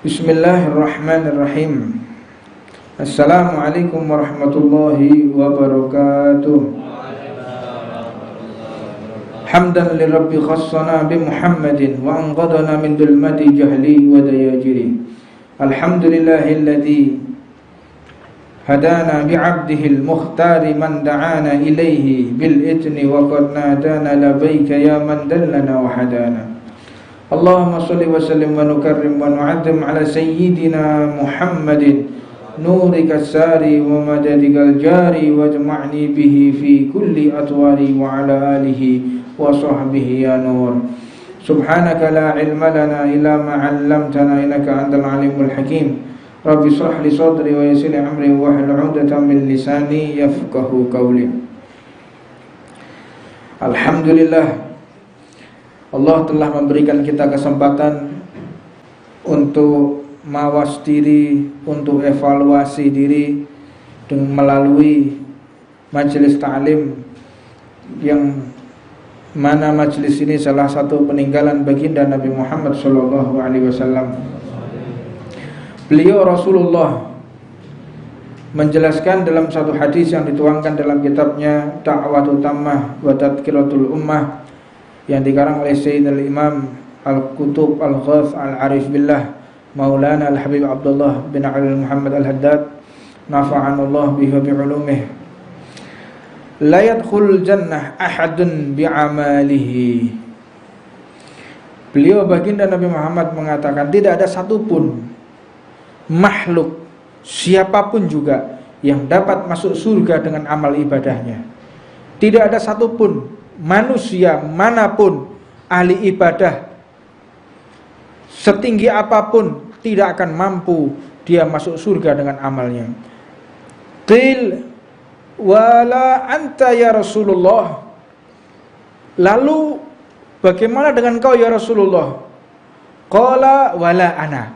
Bismillahirrahmanirrahim. Assalamualaikum warahmatullahi wabarakatuh. Hamdan lirabbi khassana bi Muhammadin wa anqadana min dulmati jahli wa dayajiri. Alhamdulillahilladzi hadana bi'abdihil mukhtari man da'ana ilaihi bil idni wa qad nadana labaika ya man dallana wa hadana. Allahumma salli wa sallim wa nukarrim wa nu'azzim ala sayyidina Muhammadin nurika sari wa madadikal jari wa jama'ni bihi fi kulli atwari wa ala alihi wa sahbihi ya nur. Subhanaka la ilma lana illa ma 'allamtana innaka antal alimul hakim. Rabbi shrah li sadri wa yassir li amri wa hlul 'uqdatam min lisani yafqahu qawli. Alhamdulillah, Allah telah memberikan kita kesempatan untuk mawas diri, untuk evaluasi diri dengan melalui majelis ta'lim, yang mana majelis ini salah satu peninggalan baginda Nabi Muhammad SAW. Beliau Rasulullah menjelaskan dalam satu hadis yang dituangkan dalam kitabnya Da'watul Tammah wa Tadhkiratul Ummah yang dikarang oleh Sayyidina Imam Al-Qutub Al-Ghath Al-Arif Billah Maulana Al-Habib Abdullah bin Ali Muhammad Al-Haddad nafa'anallah bihi wa bi'ulumih. La yadkhul jannah ahadun bi'amalihi. Beliau baginda Nabi Muhammad mengatakan tidak ada satupun makhluk, siapapun juga, yang dapat masuk surga dengan amal ibadahnya. Tidak ada satupun manusia manapun, ahli ibadah setinggi apapun, tidak akan mampu dia masuk surga dengan amalnya. Qil wala anta ya Rasulullah. Lalu bagaimana dengan kau ya Rasulullah? Qala wala ana.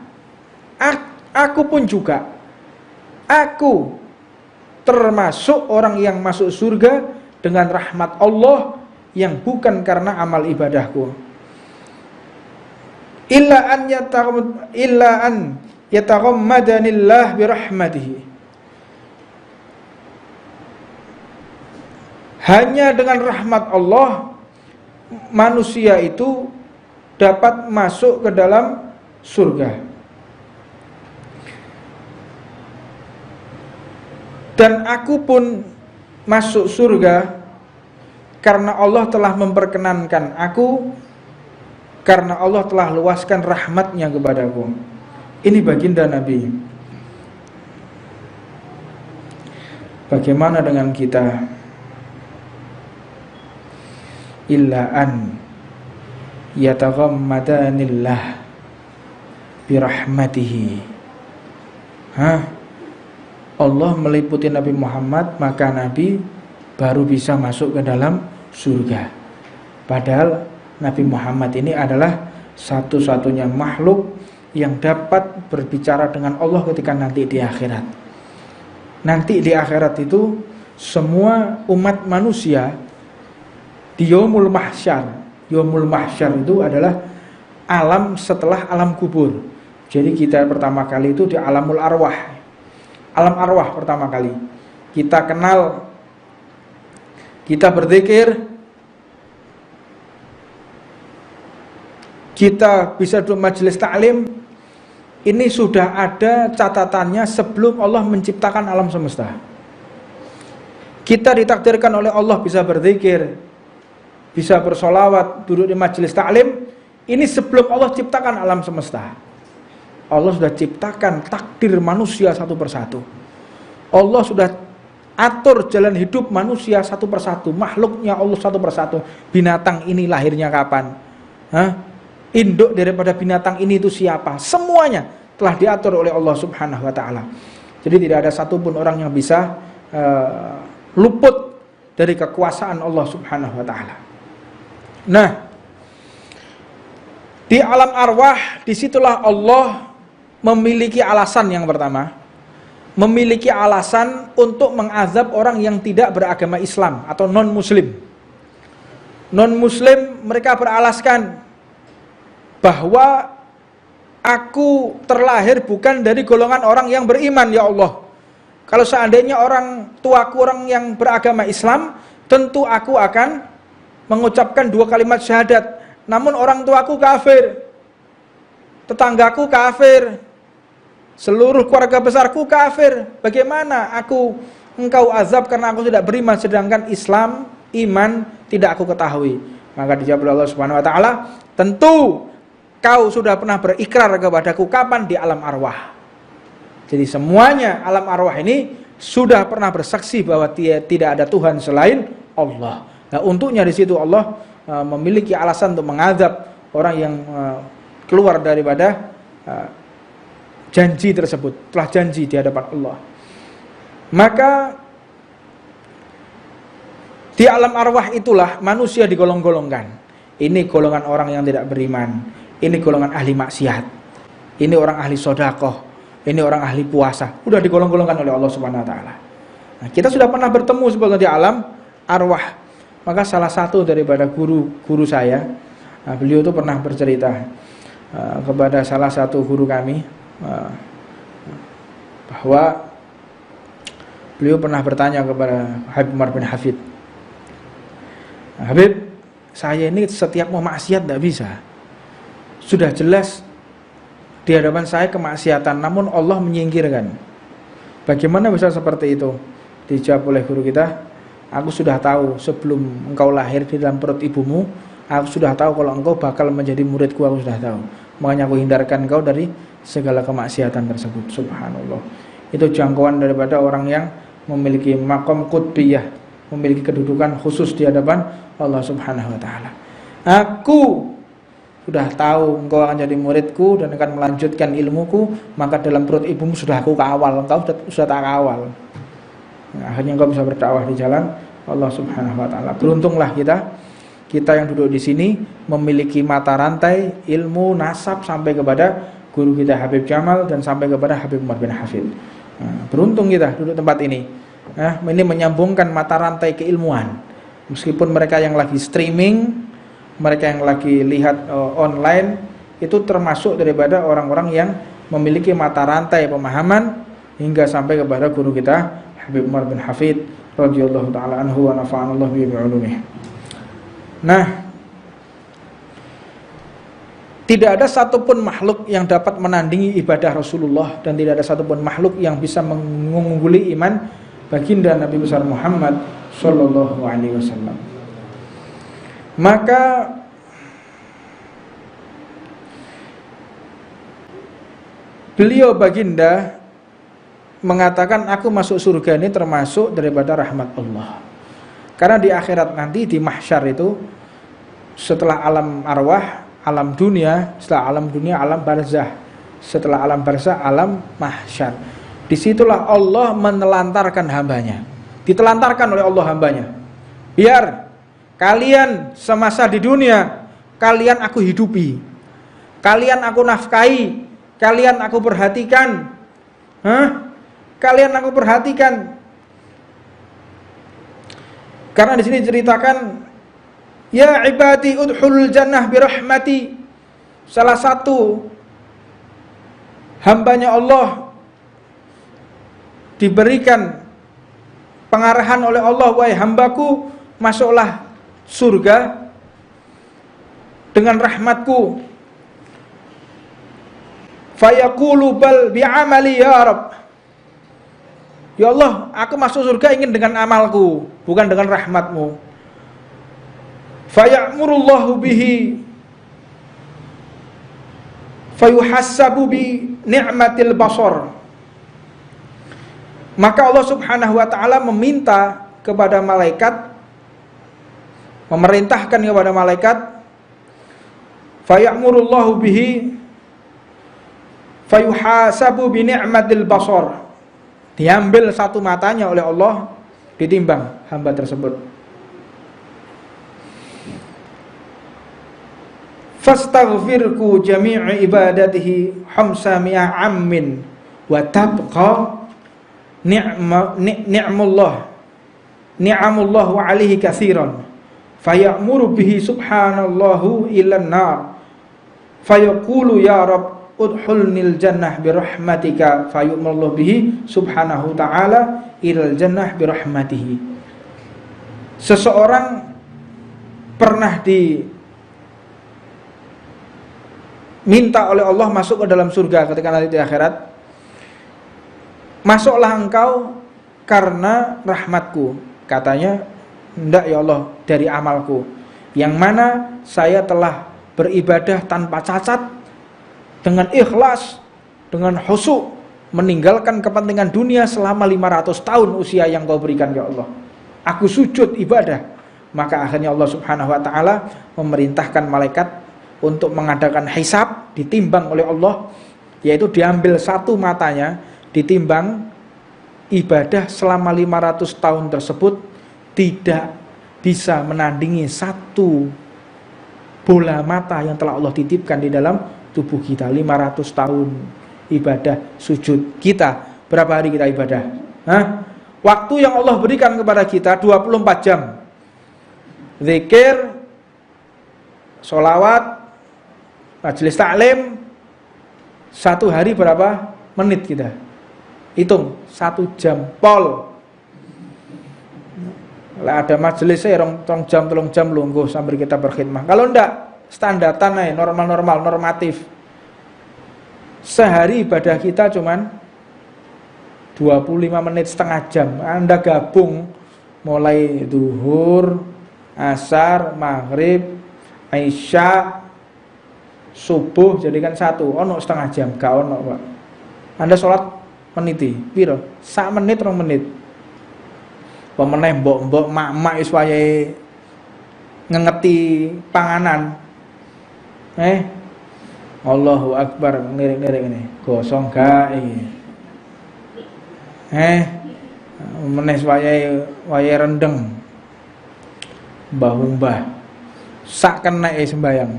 Aku pun juga, aku termasuk orang yang masuk surga dengan rahmat Allah, yang bukan karena amal ibadahku. Illa an yataghammadanillah birahmatihi. Hanya dengan rahmat Allah manusia itu dapat masuk ke dalam surga. Dan aku pun masuk surga karena Allah telah memperkenankan aku, karena Allah telah luaskan rahmatnya kepadaku. Ini baginda Nabi. Bagaimana dengan kita? Illa an yataghammadanillah birahmatihi. Allah meliputi Nabi Muhammad, maka Nabi baru bisa masuk ke dalam surga. Padahal Nabi Muhammad ini adalah satu-satunya makhluk yang dapat berbicara dengan Allah ketika nanti di akhirat. Nanti di akhirat itu semua umat manusia di Yaumul Mahsyar. Yaumul Mahsyar itu adalah alam setelah alam kubur. Jadi kita pertama kali itu di alamul arwah. Alam arwah pertama kali kita kenal, kita berzikir, kita bisa duduk majelis taklim. Ini sudah ada catatannya sebelum Allah menciptakan alam semesta. Kita ditakdirkan oleh Allah bisa berzikir, bisa bersolawat, duduk di majelis taklim. Ini sebelum Allah ciptakan alam semesta. Allah sudah ciptakan takdir manusia satu persatu. Allah sudah atur jalan hidup manusia satu persatu, makhluknya Allah satu persatu. Binatang ini lahirnya kapan? Induk daripada binatang ini itu siapa? Semuanya telah diatur oleh Allah Subhanahu wa taala. Jadi tidak ada satupun orang yang bisa luput dari kekuasaan Allah Subhanahu wa taala. Nah, di alam arwah disitulah Allah memiliki alasan yang pertama, memiliki alasan untuk mengazab orang yang tidak beragama Islam atau non-muslim. Non-muslim mereka beralaskan bahwa aku terlahir bukan dari golongan orang yang beriman, ya Allah. Kalau seandainya orang tuaku orang yang beragama Islam, tentu aku akan mengucapkan 2 kalimat syahadat. Namun orang tuaku kafir, tetanggaku kafir, seluruh keluarga besarku kafir. Bagaimana engkau azab karena aku tidak beriman, sedangkan Islam, iman tidak aku ketahui? Maka dijawab oleh Allah Subhanahu wa taala, tentu kau sudah pernah berikrar kepadaku kapan? Di alam arwah. Jadi semuanya alam arwah ini sudah pernah bersaksi bahwa tidak ada Tuhan selain Allah. Nah, untuknya di situ Allah memiliki alasan untuk mengazab orang yang keluar daripada janji tersebut, telah janji di hadapan Allah. Maka di alam arwah itulah manusia digolong-golongkan. Ini golongan orang yang tidak beriman, ini golongan ahli maksiat, ini orang ahli sedekah, ini orang ahli puasa. Udah digolong-golongkan oleh Allah Subhanahu wa taala. Nah, kita sudah pernah bertemu sebetulnya di alam arwah. Maka salah satu daripada guru saya, beliau itu pernah bercerita kepada salah satu guru kami, bahwa beliau pernah bertanya kepada Habib Umar bin Hafid, Habib, saya ini setiap mau maksiat tidak bisa. Sudah jelas di hadapan saya kemaksiatan, namun Allah menyingkirkan. Bagaimana bisa seperti itu? Dijawab oleh guru kita, aku sudah tahu sebelum engkau lahir di dalam perut ibumu, aku sudah tahu kalau engkau bakal menjadi muridku, aku sudah tahu. Makanya aku hindarkan engkau dari segala kemaksiatan tersebut. Subhanallah. Itu jangkauan daripada orang yang memiliki maqam qutbiyah, memiliki kedudukan khusus di hadapan Allah Subhanahu wa taala. Aku sudah tahu engkau akan jadi muridku dan akan melanjutkan ilmuku, maka dalam perut ibumu sudah aku kawal, engkau sudah tak kawal. Nah, akhirnya engkau bisa berdakwah di jalan Allah Subhanahu wa taala. Beruntunglah kita yang duduk di sini memiliki mata rantai ilmu nasab sampai kepada guru kita Habib Jamal dan sampai kepada Habib Umar bin Hafid. Nah, beruntung kita duduk tempat ini. Nah, ini menyambungkan mata rantai keilmuan. Meskipun mereka yang lagi streaming, mereka yang lagi lihat online, itu termasuk daripada orang-orang yang memiliki mata rantai pemahaman hingga sampai kepada guru kita Habib Umar bin Hafid radhiyallahu taala anhu wa nafa'anallahu bi ulumihi. Nah, tidak ada satupun makhluk yang dapat menandingi ibadah Rasulullah, dan tidak ada satupun makhluk yang bisa mengungguli iman baginda Nabi besar Muhammad sallallahu alaihi wasallam. Maka beliau baginda mengatakan, aku masuk surga ini termasuk daripada rahmat Allah. Karena di akhirat nanti, di mahsyar itu, setelah alam arwah, alam dunia, setelah alam dunia, alam barzah, setelah alam barzah, alam mahsyar. Disitulah Allah menelantarkan hambanya, ditelantarkan oleh Allah hambanya. Biar kalian semasa di dunia, kalian aku hidupi, kalian aku nafkahi, kalian aku perhatikan, kalian aku perhatikan. Karena di sini ceritakan, ya ibadi udkhulul jannah birahmati. Salah satu hambanya Allah diberikan pengarahan oleh Allah, wahai hambaku, masuklah surga dengan rahmatku. Fayaqulu bal bi'amali ya Rabb. Ya Allah, aku masuk surga ingin dengan amalku, bukan dengan rahmatmu. Faya'murullahu bihi fayuhassabu bi ni'matil basar. Maka Allah Subhanahu wa taala meminta kepada malaikat, memerintahkan kepada malaikat, faya'murullahu bihi fayuhasabu bi ni'matil basar. Diambil satu matanya oleh Allah, ditimbang hamba tersebut. Fastaghfirku jami'i ibadatihi hamsami'a ammin wa tabqa ni'amullahu alaihi katsiran fayamuru bihi subhanallahu ilan nar fayaqulu ya Rabb udkhulnil jannah birahmatika fayu'mallahu bihi subhanahu ta'ala ilal jannah birahmatihi. Seseorang pernah diminta oleh Allah masuk ke dalam surga ketika nanti di akhirat. Masuklah engkau karena rahmatku. Katanya, enggak ya Allah, dari amalku, yang mana saya telah beribadah tanpa cacat, dengan ikhlas, dengan khusyuk, meninggalkan kepentingan dunia selama 500 tahun usia yang kau berikan ya Allah. Aku sujud ibadah. Maka akhirnya Allah subhanahu wa ta'ala memerintahkan malaikat untuk mengadakan hisab, ditimbang oleh Allah, yaitu diambil satu matanya, ditimbang. Ibadah selama 500 tahun tersebut tidak bisa menandingi satu bola mata yang telah Allah titipkan di dalam tubuh kita. 500 tahun ibadah sujud. Kita berapa hari kita ibadah? Waktu yang Allah berikan kepada kita 24 jam. Zikir, sholawat, majelis taklim. Satu hari berapa menit kita? Hitung 1 jam pol. Lah ada majelis rong jam 3 jam lungguh sambil kita berkhidmah. Kalau ndak standartan aja, normal normatif. Sehari ibadah kita cuman 25 menit, setengah jam. Anda gabung mulai zuhur, asar, maghrib, isya, subuh jadikan satu. Ono setengah jam, gak ono, Pak. Anda sholat meniti, piro? 1 menit, 2 menit. Pemeneh mbok-mbok mak-mak wis wayahe ngengeti panganan. Allahu Akbar, ngirik-ngirik ini. Gosong gak iki. Meneh wayahe rendeng. Mbah-mbah. Sak keneke sembayang.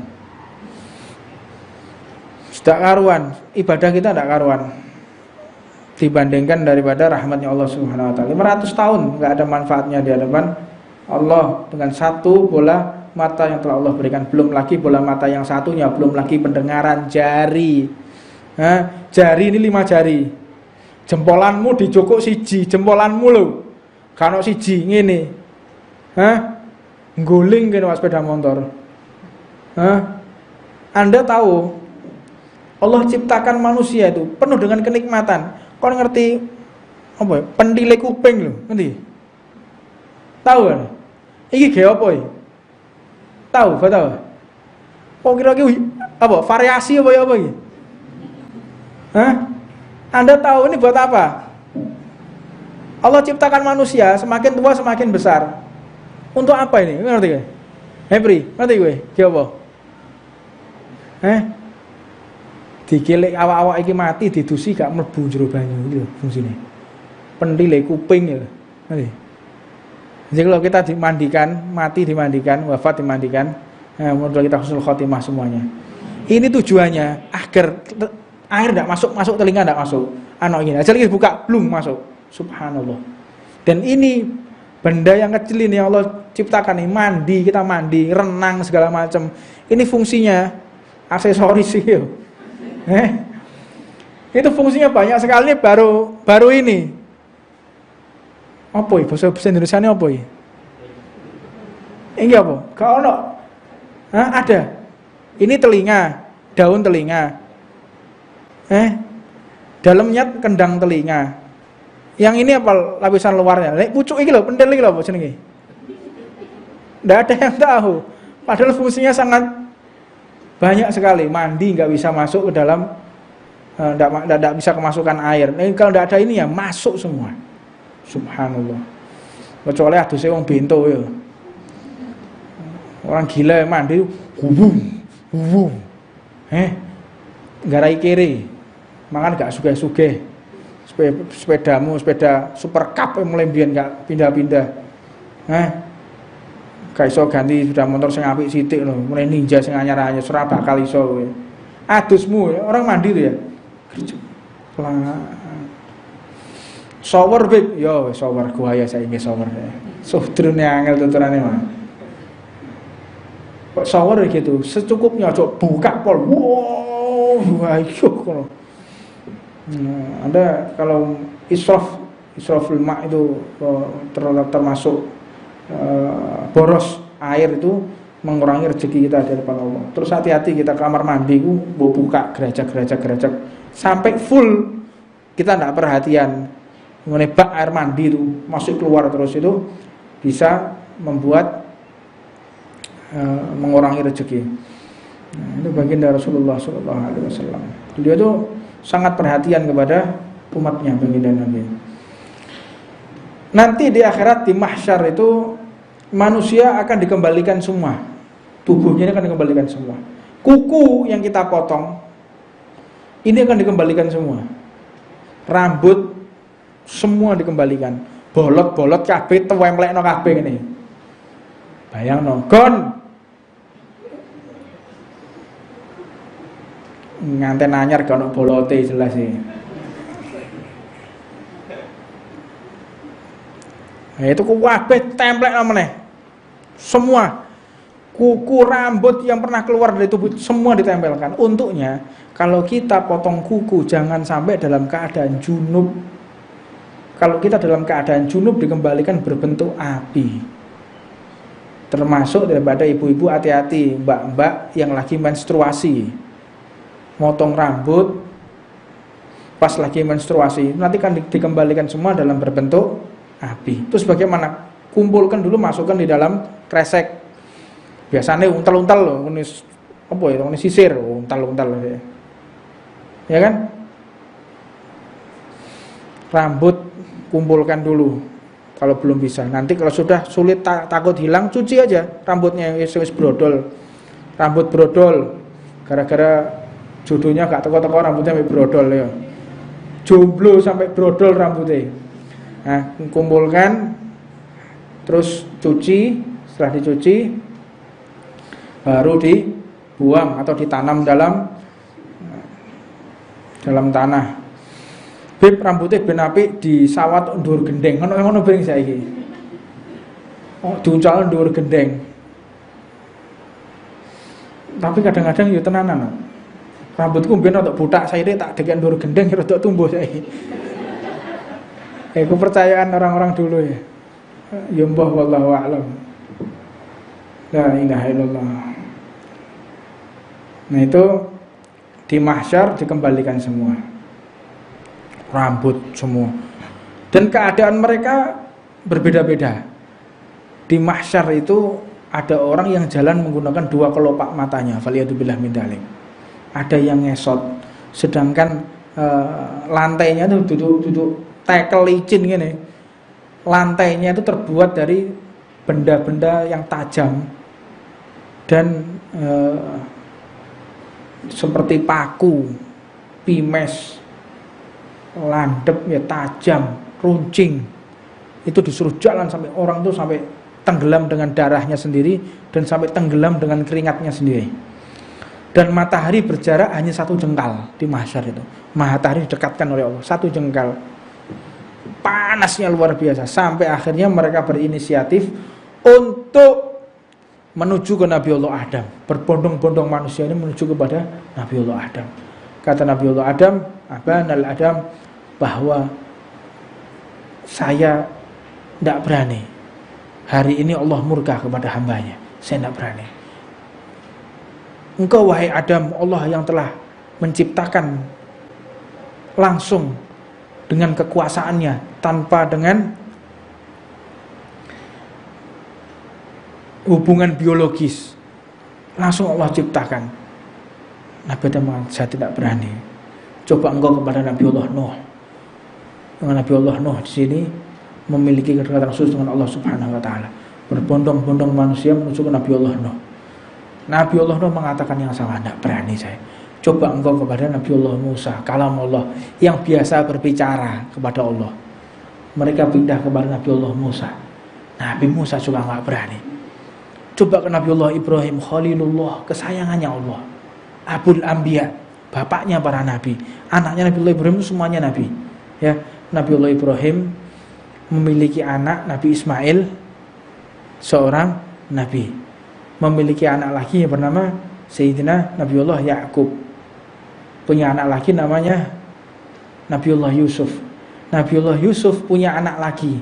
Sudah karuan, ibadah kita tidak karuan dibandingkan daripada rahmatnya Allah Subhanahu wa taala. 500 tahun enggak ada manfaatnya di hadapan Allah dengan satu bola mata yang telah Allah berikan. Belum lagi bola mata yang satunya, belum lagi pendengaran, jari. Jari ini 5 jari. Jempolanmu dijokok siji, jempolanmu lho. Kan siji ngene. Ngguling kene Mas sepeda motor. Anda tahu Allah ciptakan manusia itu penuh dengan kenikmatan. Kau ngerti apa ya? Pendile kuping lho, ngerti? Tahu kan? Iki ge apa ya? Tahu, gak tahu? Kok kira-kira apa? Variasi apa ya apa iki? Anda tahu ini buat apa? Allah ciptakan manusia semakin tua semakin besar. Untuk apa ini? Ngerti gak? Hebri, ngerti gue? Ge apa? Dikilek awak-awak iki mati didusi gak mlebu jero banyu iki lho fungsine. Pendile kuping ya. Ngerti? Jadi kalau kita dimandikan, mati dimandikan, wafat dimandikan, menurut kita husnul khotimah semuanya. Ini tujuannya agar air enggak masuk telinga enggak masuk. Ini aja lagi buka belum masuk. Subhanallah. Dan ini benda yang kecil ini yang Allah ciptakan nih, mandi, kita mandi, renang segala macam. Ini fungsinya aksesoris sih. Itu fungsinya banyak sekali. Baru ini apa ya bahasa Indonesia ini apa ya? Ini apa? Kau ono? Ada. Ini telinga, daun telinga. Dalamnya kendang telinga. Yang ini apa lapisan luarnya? Pucuk iki lho, pendel iki lho apa jenenge? Nggak ada yang tahu. Padahal fungsinya sangat banyak sekali. Mandi nggak bisa masuk ke dalam, nggak bisa kemasukan air. Kalau nggak ada ini ya masuk semua. Subhanallah. Kecuali aduse wong bento ya. Orang gila yang mandi hubung. Garai kiri. Makan gak sugih-sugih. Sepedamu sepeda super cup yang mulai biyen gak pindah-pindah. Gak iso ganti sepeda motor sing apik sithik lho, mulai ninja sing anyar-anyar ora bakal iso kowe. Adusmu orang mandi tuh ya. Shower bib, yo shower gua ya saya ingin shower. Sudrune angel tuturane mah. Kok shower gitu, secukupnya, cok buka pol. Wow, ayo. Anda kalau israful ma itu termasuk boros air itu mengurangi rezeki kita dari Allah. Terus hati-hati kita kamar mandi ku buka gerajak sampai full, kita tidak perhatian mengenai bak air mandi itu masuk keluar terus, itu bisa membuat mengurangi rezeki. Itu baginda Rasulullah SAW. Beliau itu sangat perhatian kepada umatnya, baginda Nabi. Nanti di akhirat, di mahsyar itu manusia akan dikembalikan semua, tubuhnya akan dikembalikan semua. Kuku yang kita potong ini akan dikembalikan semua. Rambut semua dikembalikan. Bolot-bolot kabeh tuwemlekno kabeh ngene. Bayangno, gon nganten anyar gak ono bolote jelas sih. Nah, itu kabeh templek meneh. Semua kuku, rambut yang pernah keluar dari tubuh semua ditempelkan. Untuknya kalau kita potong kuku jangan sampai dalam keadaan junub. Kalau kita dalam keadaan junub dikembalikan berbentuk api. Termasuk daripada ibu-ibu, hati-hati mbak-mbak yang lagi menstruasi. Motong rambut pas lagi menstruasi nanti kan dikembalikan semua dalam berbentuk api. Terus bagaimana? Kumpulkan dulu, masukkan di dalam kresek. Biasanya untal-untal loh, ini apa ya? Ini sisir, untal-untal ya. Ya kan? Rambut kumpulkan dulu kalau belum bisa. Nanti kalau sudah sulit takut hilang, cuci aja rambutnya yang wis brodol. Rambut brodol gara-gara jodohnya gak teko-teko rambutnya sampai brodol ya. Jomblo sampai brodol rambutnya. Nah, kumpulkan terus cuci, setelah dicuci baru dibuang atau ditanam dalam tanah. Bib rambutnya ben apik disawat ndur gendeng. Ngono bring saiki. Oh, diuncal ndur gendeng. Tapi kadang-kadang yo tenanan. Rambutku mbiyen rada butak, saiki tak deket ndur gendeng rada tumbuh saiki. Kepercayaan orang-orang dulu ya. Ya mbah wallahu a'lam. La ilaha illallah. Nah itu di mahsyar dikembalikan semua. Rambut semua. Dan keadaan mereka berbeda-beda. Di mahsyar itu ada orang yang jalan menggunakan dua kelopak matanya. Faliyatubillah min dzalik. Ada yang ngesot. Sedangkan lantainya itu duduk tekel licin gini. Lantainya itu terbuat dari benda-benda yang tajam dan seperti paku, pimes, landep ya, tajam, runcing. Itu disuruh jalan sampai orang tuh sampai tenggelam dengan darahnya sendiri dan sampai tenggelam dengan keringatnya sendiri. Dan matahari berjarak hanya 1 jengkal di mahsyar itu. Matahari didekatkan oleh Allah 1 jengkal. Panasnya luar biasa sampai akhirnya mereka berinisiatif untuk menuju ke Nabiullah Adam. Berbondong-bondong manusia ini menuju kepada Nabiullah Adam. Kata Nabiullah Adam, Abanal Adam, bahwa saya tidak berani. Hari ini Allah murka kepada hambanya. Saya tidak berani. Engkau wahai Adam, Allah yang telah menciptakan langsung dengan kekuasaannya tanpa dengan hubungan biologis, langsung Allah ciptakan. Nabi Adam mengatakan, saya tidak berani. Coba engkau kepada Nabiullah Nuh. Dengan Nabiullah Nuh di sini memiliki kedekatan khusus dengan Allah Subhanahu wa taala. Berbondong-bondong manusia menuju ke Nabiullah Nuh. Nabiullah Nuh mengatakan yang sama, tidak berani saya. Coba engkau kepada Nabiullah Musa, kalam Allah yang biasa berbicara kepada Allah. Mereka pindah kepada Nabiullah Musa. Nabi Musa juga nggak berani. Coba ke Nabiullah Ibrahim, Khalilullah, kesayangannya Allah, Abul Anbiya, bapaknya para nabi. Anaknya Nabiullah Ibrahim itu semuanya nabi. Ya, Nabiullah Ibrahim memiliki anak Nabi Ismail, seorang nabi. Memiliki anak lagi yang bernama Sayyidina Nabiullah Ya'qub. punya anak lagi namanya Nabiullah Yusuf. Nabiullah Yusuf punya anak lagi.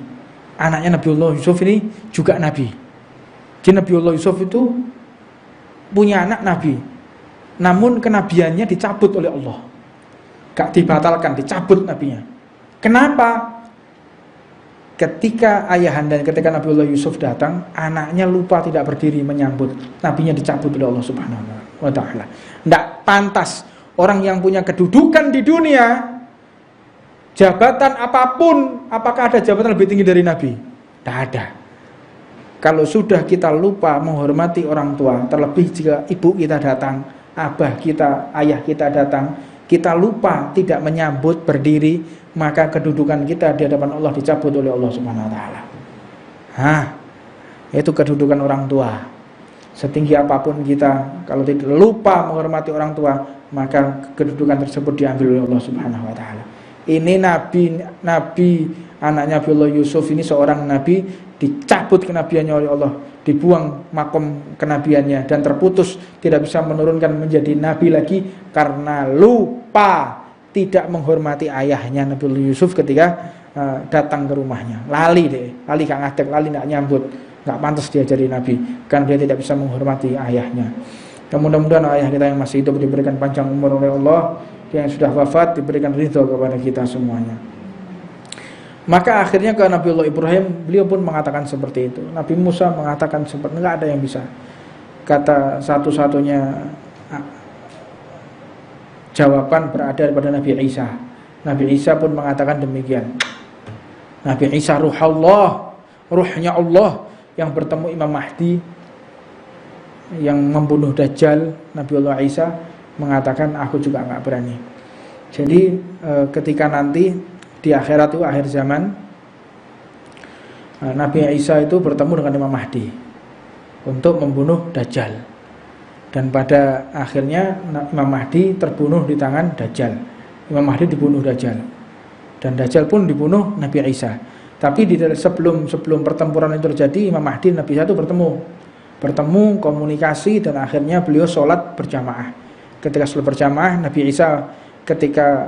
Anaknya Nabiullah Yusuf ini juga nabi. Jadi Nabiullah Yusuf itu punya anak nabi. Namun kenabiannya dicabut oleh Allah. Gak dibatalkan, dicabut nabinya. Kenapa? Ketika ayahanda dan ketika Nabiullah Yusuf datang, anaknya lupa tidak berdiri menyambut. Nabinya dicabut oleh Allah Subhanahu wa ta'ala. Tidak pantas orang yang punya kedudukan di dunia, jabatan apapun, apakah ada jabatan lebih tinggi dari Nabi? Tidak ada. Kalau sudah kita lupa menghormati orang tua, terlebih jika ibu kita datang, abah kita, ayah kita datang, kita lupa tidak menyambut berdiri, maka kedudukan kita di hadapan Allah dicabut oleh Allah Subhanahu wa taala. Itu kedudukan orang tua. Setinggi apapun kita, kalau tidak lupa menghormati orang tua, maka kedudukan tersebut diambil oleh Allah Subhanahu wa taala. Ini nabi anaknya Nabiullah Yusuf ini seorang nabi, dicabut kenabiannya oleh Allah, dibuang makom kenabiannya dan terputus, tidak bisa menurunkan menjadi nabi lagi karena lupa tidak menghormati ayahnya Nabiullah Yusuf ketika datang ke rumahnya. Lali gak ngadeg, lali gak nyambut, gak pantas dia jadi nabi karena dia tidak bisa menghormati ayahnya. Dan mudah-mudahan ayah kita yang masih hidup diberikan panjang umur oleh Allah, yang sudah wafat diberikan ridho kepada kita semuanya. Maka akhirnya ke Nabiullah Ibrahim, beliau pun mengatakan seperti itu. Nabi Musa mengatakan seperti, enggak ada yang bisa. Kata satu-satunya jawaban berada pada Nabi Isa. Nabi Isa pun mengatakan demikian. Nabi Isa ruhnya Allah yang bertemu Imam Mahdi yang membunuh Dajjal. Nabiullah Isa mengatakan aku juga enggak berani. Jadi ketika nanti di akhirat itu akhir zaman, Nabi Isa itu bertemu dengan Imam Mahdi untuk membunuh Dajjal. Dan pada akhirnya Imam Mahdi terbunuh di tangan Dajjal. Imam Mahdi dibunuh Dajjal. Dan Dajjal pun dibunuh Nabi Isa. Tapi sebelum pertempuran itu terjadi, Imam Mahdi dan Nabi Isa itu bertemu, komunikasi, dan akhirnya beliau sholat berjamaah. Ketika sholat berjamaah, Nabi Isa ketika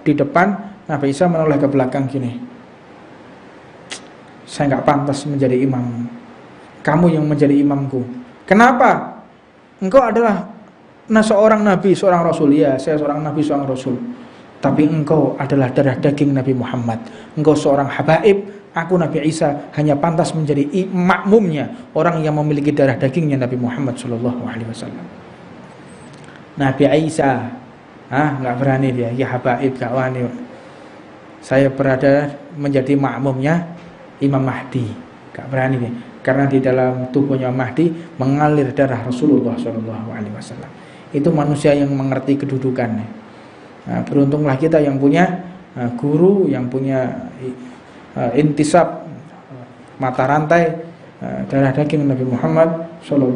di depan, Nabi Isa menoleh ke belakang gini, saya nggak pantas menjadi imam, kamu yang menjadi imamku. Kenapa? Engkau adalah seorang nabi, seorang rasul. Ya, saya seorang nabi, seorang rasul. Tapi engkau adalah darah daging Nabi Muhammad. Engkau seorang habaib. Aku Nabi Isa hanya pantas menjadi makmumnya, orang yang memiliki darah dagingnya Nabi Muhammad SAW. Nabi Isa nggak berani dia, ya habaib gak wani. Saya berada menjadi makmumnya Imam Mahdi, gak berani dia, karena di dalam tubuhnya Mahdi mengalir darah Rasulullah SAW. Itu manusia yang mengerti kedudukannya. Beruntunglah kita yang punya guru, yang punya intisab mata rantai darah daging Nabi Muhammad SAW.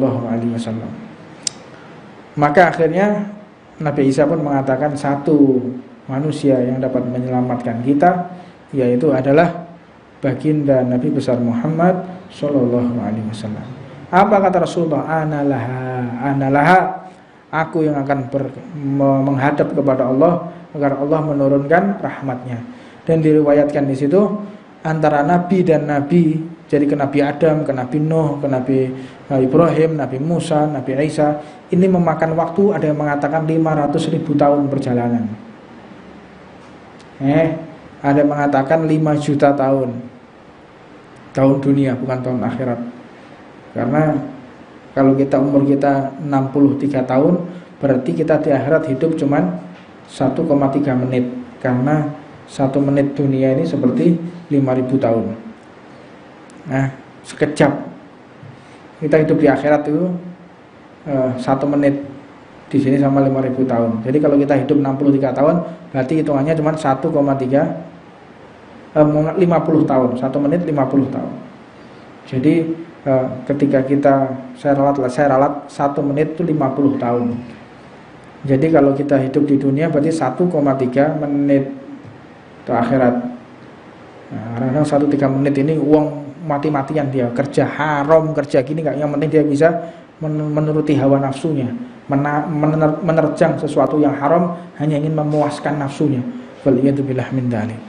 Maka akhirnya Nabi Isa pun mengatakan satu manusia yang dapat menyelamatkan kita, yaitu adalah baginda Nabi besar Muhammad SAW. Apa kata Rasulullah? Analaha, aku yang akan menghadap kepada Allah agar Allah menurunkan rahmatnya. Dan diriwayatkan di situ antara Nabi dan Nabi, jadi ke Nabi Adam, ke Nabi Nuh, ke Nabi Ibrahim, Nabi Musa, Nabi Isa, ini memakan waktu, ada yang mengatakan 500.000 tahun perjalanan. Ada yang mengatakan 5 juta tahun. Tahun dunia, bukan tahun akhirat. Karena kalau umur kita 63 tahun, berarti kita di akhirat hidup cuman 1,3 menit. Karena 1 menit dunia ini seperti 5.000 tahun. Sekejap. Kita hidup di akhirat itu 1 menit di sini sama 5.000 tahun. Jadi kalau kita hidup 63 tahun, berarti hitungannya cuma 50 tahun. 1 menit 50 tahun. Jadi ketika saya ralat 1 menit itu 50 tahun. Jadi kalau kita hidup di dunia berarti 1,3 menit ke akhirat. Kadang 1,3 menit ini uang mati-matian dia kerja haram, kerja gini, yang penting dia bisa menuruti hawa nafsunya, menerjang sesuatu yang haram hanya ingin memuaskan nafsunya. Waliyadzubillah min dzalik.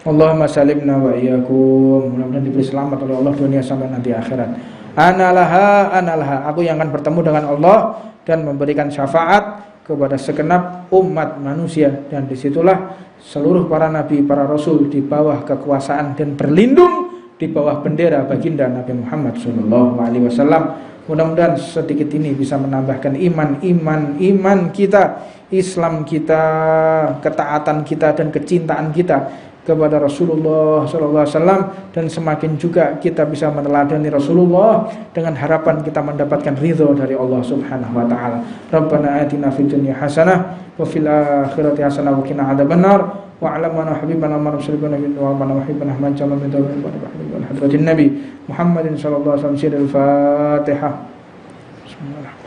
Allahumma salimna wa iyyakum. Mudah-mudahan diberi selamat oleh Allah dunia sampai nanti akhirat. Analah, aku yang akan bertemu dengan Allah dan memberikan syafaat kepada segenap umat manusia, dan disitulah seluruh para nabi, para rasul di bawah kekuasaan dan berlindung di bawah bendera baginda Nabi Muhammad SAW. Mudah-mudahan sedikit ini bisa menambahkan iman kita, Islam kita, ketaatan kita dan kecintaan kita kepada Rasulullah SAW, dan semakin juga kita bisa meneladani Rasulullah dengan harapan kita mendapatkan ridho dari Allah Subhanahu wa taala. Rabbana atina fid dunya hasanah wa fil akhirati hasanah wa qina adzabannar. Wa'lamana habibana marsalibana min wa mana habibana man jama min dawil wa hadratin nabi Muhammadin sallallahu alaihi wasallam. Al-Fatihah. Bismillahirrahmanirrahim.